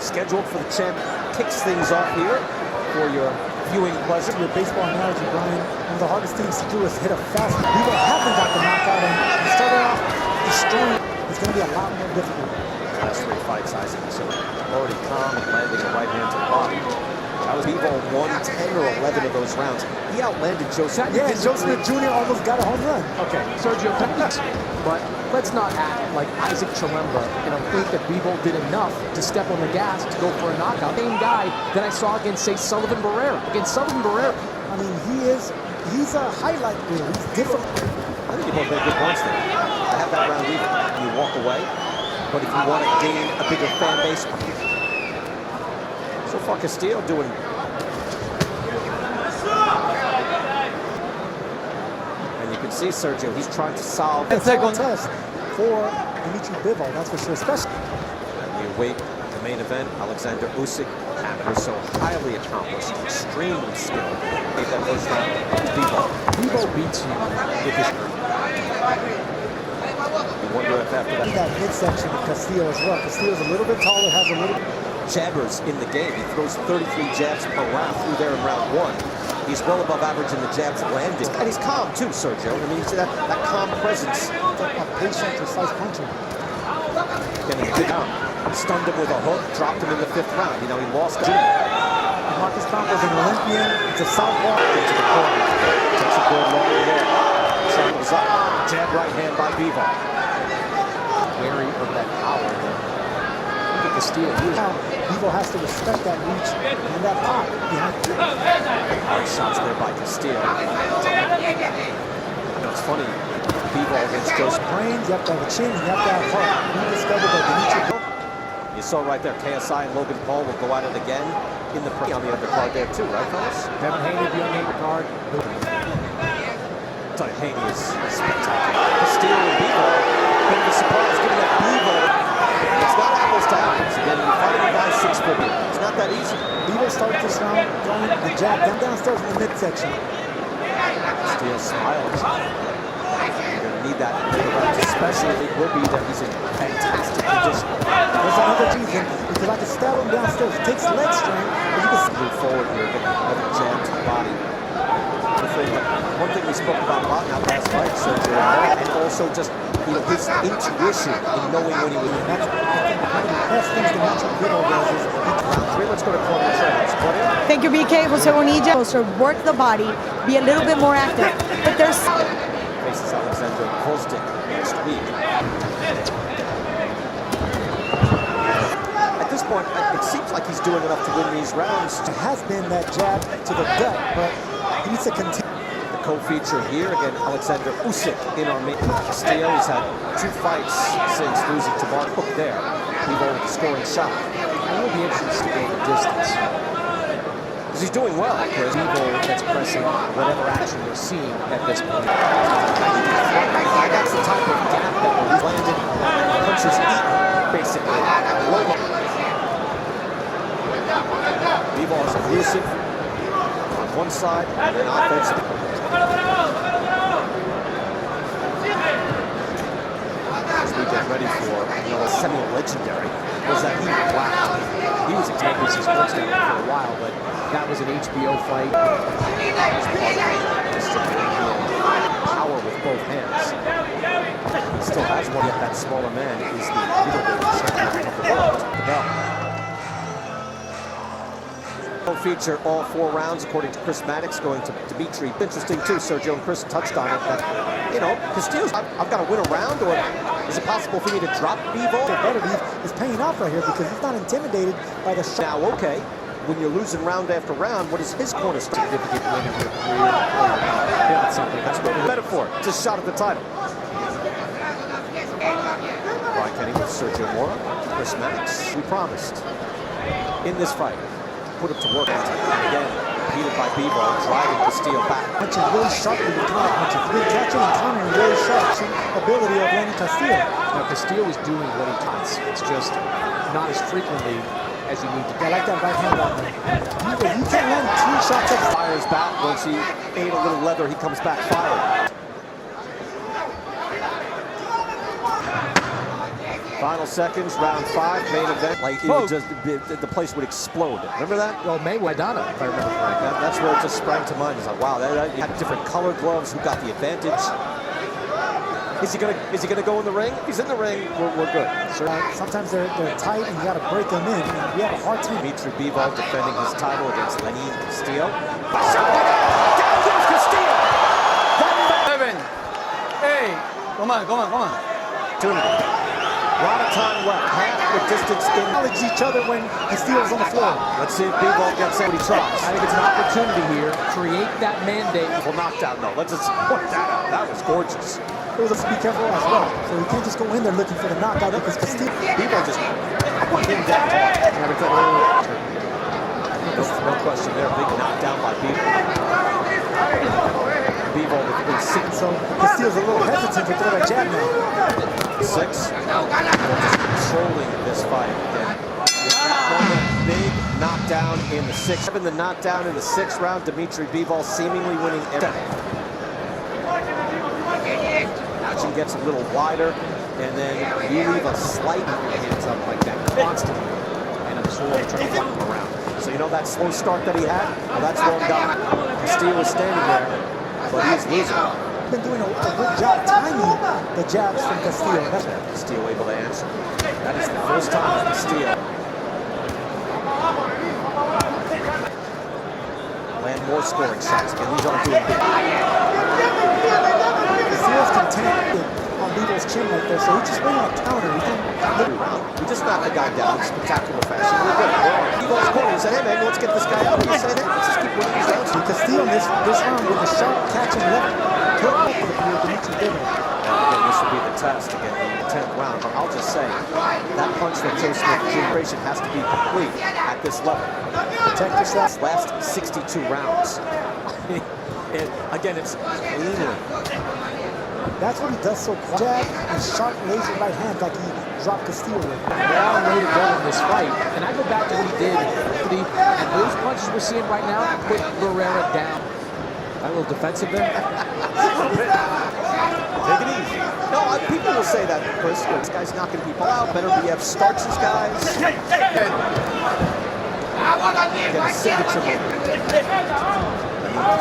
scheduled for the champ. Kicks things off here for your viewing pleasure. Your baseball analogy, Brian, one of the hardest things to do is hit a fast. Bivol hasn't got the knockout, and he started off destroying. It's going to be a lot more difficult. Last 3 fights, Isaac, so already calm and landing a right hand to the body. That was Bivol won 10 or 11 of those rounds. He outlanded Joe Smith. Yeah, Joe Smith Jr. almost got a home run. Okay, Sergio, but let's not act like Isaac Chilemba think that Bivol did enough to step on the gas to go for a knockout. Same guy that I saw against, say, Sullivan Barrera. I mean, he's a highlight reel. He's different. I think you both made good points there. I have that round even. You walk away, but if you want to gain a bigger fan base, so far Castillo doing. And you can see Sergio, he's trying to solve the second test for Dmitry Bivol, that's for sure. Especially. And you wait the main event, Alexander Usyk, amateur, so highly accomplished, extremely skilled. Made that first round. Bivol beats you with his. You wonder if after that midsection of Castillo as well. Castillo's a little bit taller, has a little jabbers in the game. He throws 33 jabs per round through there in round 1. He's well above average in the jabs landed. And he's calm too, Sergio. I mean, you see that calm presence. A patient, precise puncher. Getting it down. Stunned him with a hook, dropped him in the 5th round. You know, he lost it. Marcus Campos, an Olympian. It's a southpaw. Into the corner. Takes a good long there. Travels up. Jab right hand by Bivol. Wary of that power. Look at Castillo. Bivol has to respect that reach and that pop. Hard shots there by Castillo. You know, it's funny. Bivol against Joe's brains, you have to have a chin, you have to have heart. We discovered that Dmitry. You saw right there, KSI and Logan Paul will go at it again in the on the undercard there too, right, fellas? Devin Haney be on the undercard. Tell you, Haney is spectacular. Castillo and Bivol, bit of a surprise given that Bivol, it's not apples to apples. Again, you fight a guy 6 foot. It's not that easy. Bivol started this round throwing the jab downstairs in the midsection. Castillo smiles. You're going to need that in the rounds, especially it will be that he's in fantastic condition. There's another reason, because I can stab him downstairs. It takes leg strength, but you can move forward here, get another jab to the body. One thing we spoke about a lot in that last fight, Sergio, and also just his intuition in knowing when he was. That's one of the best things that Dmitry Bivol does is round 3. Let's go to corner trades. Thank you, BK. Jose Bonilla. So work the body, be a little bit more active. But there's faces Alexander Usyk next week. At this point, it seems like he's doing enough to win these rounds. It has been that jab to the gut, but he needs to continue. The co-feature here, again, Alexander Usyk in our main. Castillo, he's had 2 fights since losing to Mark Hook there. Bivol with the scoring shot. I will be interested to go the distance. Because he's doing well. Bivol that's pressing whatever action we're seeing at this point. That's the type of gap that he's landed. Punches eaten, basically. Bivol is elusive on one side and then offensive. As we get ready for semi-legendary, was that he whacked. He was a NBC Sports Network for a while, but that was an HBO fight. Power with both hands. He still has one, yet that smaller man is the middleweight champion of the world. Feature all 4 rounds according to Chris Maddox, going to Dmitry. Interesting too, Sergio and Chris touched on it, that Castillo's I've got to win a round, or is it possible for me to drop Bivol? He's paying off right here because he's not intimidated by the shot. Now, okay, when you're losing round after round, what is his corner significant win in your career? That's something. That's what we're metaphor. Just shot at the title. Brian Kenny with Sergio Mora, Chris Maddox. We promised in this fight. Put him to work again, beaten by Bivol, driving Castillo back. Punching really sharply with counter punches. Really catching and countering really sharp ability of Lenin Castillo. Now Castillo is doing what he does. It's just not as frequently as you need to. I like that right hand out there. You can't land 2 shots up. Fires back once he ate a little leather. He comes back firing. Final seconds, round 5, main event. Like it would just, the place would explode. Remember that? Well, Mayweather, if I remember correctly. That's where it just sprang to mind. It's like, wow, you had different colored gloves. Who got the advantage? Is he gonna go in the ring? If he's in the ring, we're good. Sometimes they're tight and you got to break them in. And we have a hard time. Dmitry Bivol defending his title against Lenin Castillo. Down goes Castillo. Seven. Hey, come on. Opportunity. A lot of time left. Half the distance in. Acknowledge each other when Castillo's on the floor. Let's see if Bivol gets what he tries. I think it's an opportunity here. Create that mandate. Well, knockdown, though. Let's just point that out. That was gorgeous. It was a be careful as well. So you can't just go in there looking for the knockout because Castillo. Bivol just put him down. No question there. Big knockdown by Bivol. Bivol with 6. So Castillo's a little hesitant to throw that jab now. 6. Just controlling this fight. Big knockdown in the 6th. Having the knockdown in the 6th round, Dmitry Bivol seemingly winning every. Action gets a little wider, and then you leave a slight hands up like that constantly, and absorb trying to flip him around. So you know that slow start that he had? Well, that's where I'm down. Castillo is standing there, but he is losing. Been doing a good job timing the jabs from Castillo. That's Castillo able to answer. That is the first time Castillo land more scoring shots. Again, these aren't doing big. Castillo's content on Bivol's chin right there, so he's just waiting on a counter. We just knocked the guy down in spectacular fashion. We're good. We're on Bivol's corner. He said, hey man, let's get this guy out. He said, hey, let's just keep winning these rounds. Castillo this round with a sharp catching left. Again, this will be the test again in the 10th round. But I'll just say that punch that Joe Smith generation has to be complete at this level. Protect yourself. Last 62 rounds. And again, it's cleanly. That's what he does so quick. Jab and sharp laser right hand like he dropped Castillo with. Long way to go in this fight. And I go back to what he did. And those punches we're seeing right now put Barrera down. A little defensive there. Take it easy. No, people will say that, Chris. This guy's knocking people out. Better BF starts his guys. Get a signature move.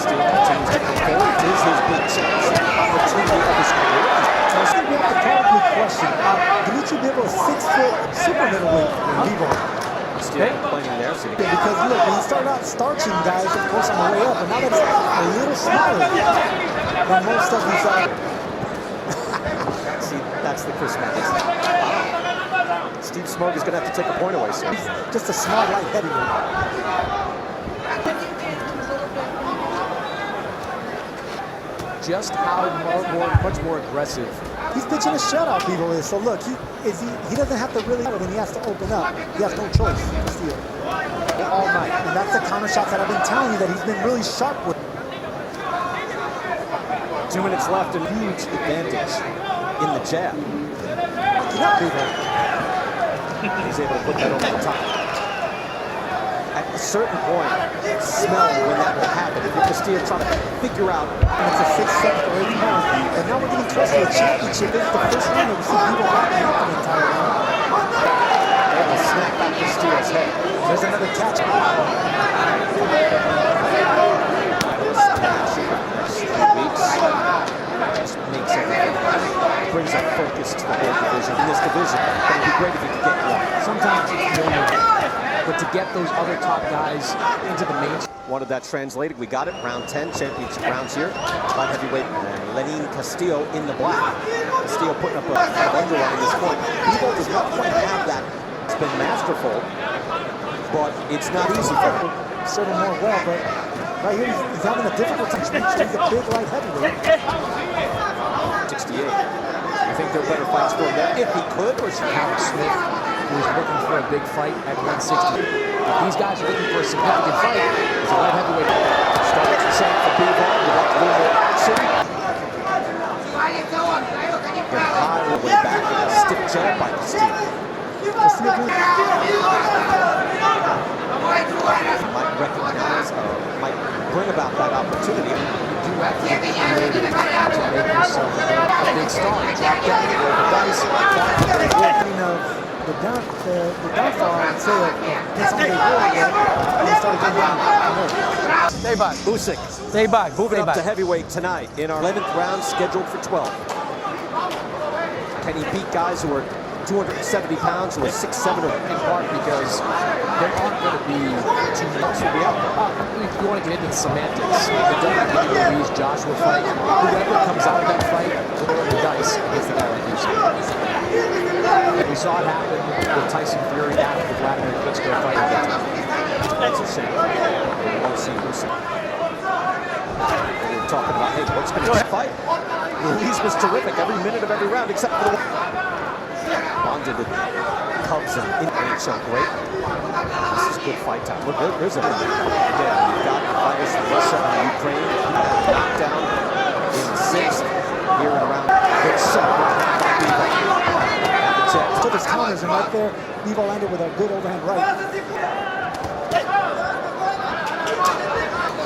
Still continues to come forward. It is his big chance. Opportunity of his career. I think we have to probably question. Dmitry Bivol is 6 foot super middleweight in Bivol. Still playing there. So Because look, when he started out starching guys, of course, on the way up, and now that's a little smaller than most of these. See, that's the Chris Maddox. Steve Smoke is going to have to take a point away soon. He's just a small light heavyweight. Just how much more aggressive. He's pitching a shutout, Bivol is. So look, he doesn't have to really, when he has to open up, he has no choice to steal all night. And that's the counter shots that I've been telling you that he's been really sharp with. 2 minutes left and huge advantage in the jab. He's able to put that over the top. At a certain point, smell when that will happen. If you're Castillo trying to figure out. And it's a 6, 7, or 8 round. And now we're getting close to the championship. This is the first time that we see Bivol hacking up the entire round. Able to snap back Castillo's head. There's another catch. Just makes everything. Brings up focus to the whole division. In this division, but it'd be great if you could get one. Sometimes it's normal. But to get those other top guys into the main. Wanted that translated. We got it. Round 10, championship rounds here. Light heavyweight Lenin Castillo in the black. Castillo putting up a underline at this point. Bivol does not quite have that. It's been masterful, but it's not easy for him. Serve him more well, but right here he's having a difficult time. He's a big light heavyweight. 68. I think there are better fights for him there if he could, or should Howard Smith, who's looking for a big fight at 160. If these guys are looking for a significant fight, it's a light heavyweight. Starts the same for Bivol. We'd like a little more action. Get high all the way back with a stiff jab by Castillo. Castillo might recognize, might bring about that opportunity. You do have to get creative to make yourself a big star. Drop down, roll the dice, The downfall, I would say, of this on the board, they started going down. Stay back. Usyk Stay back. moving Stay up to back. heavyweight tonight in our 11th round scheduled for 12. Can he beat guys who are 270 pounds, who are 6'7", in part because there aren't going to be too much to be out. If you want to get into the semantics, the WWE Ruiz Joshua fight, whoever comes out of that fight will roll the dice against the guy like Usyk. We saw it happen with Tyson Fury after the Vladimir Klitschko fight. That's a shame. We want to see Usyk. We were talking about, hey, what's going to fight? Ruiz was terrific every minute of every round, except for the bonded with Cubs and NHL great. This is good fight time. Look, there's a again, you've got fighters from Russia and Ukraine. Knockdown in the 6th here in around. Good shot right hand. Took his counters, and right there, Bivol landed with a good overhand right.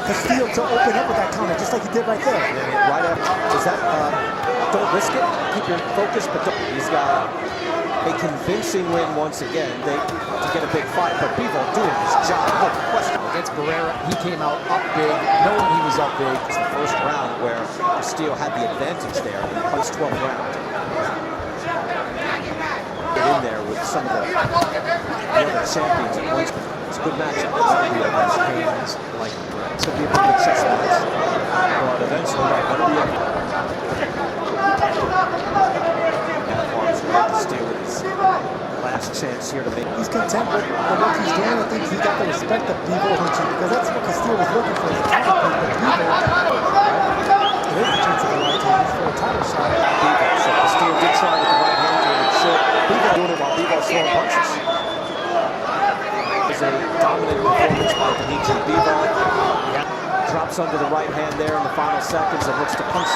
Castillo to open up with that counter, just like he did right there. Right after, is that, don't risk it, keep your focus, but don't. He's got a convincing win once again to get a big fight, but Bivol doing his job, no question. Against Barrera, he came out up big, knowing he was up big. It's the first round where Castillo had the advantage there in the post-12th round. Get in there with some of the other champions at once. It's a good matchup. His hands, like, It's going to be a pretty good chess match. But eventually, they're going to be able to steal with his last chance here to make. He's content with what he's doing. I think he got the respect of Bivol, because that's what Castillo was looking for, is a counter punch. But Bivol, it is a chance of the right time for a title shot. Bivol. So Castillo did try with the right hand, doing it short. Bivol doing it while Bivol's throwing punches. It's a dominant performance by Dmitry Bivol. Drops under the right hand there in the final seconds and looks to punch.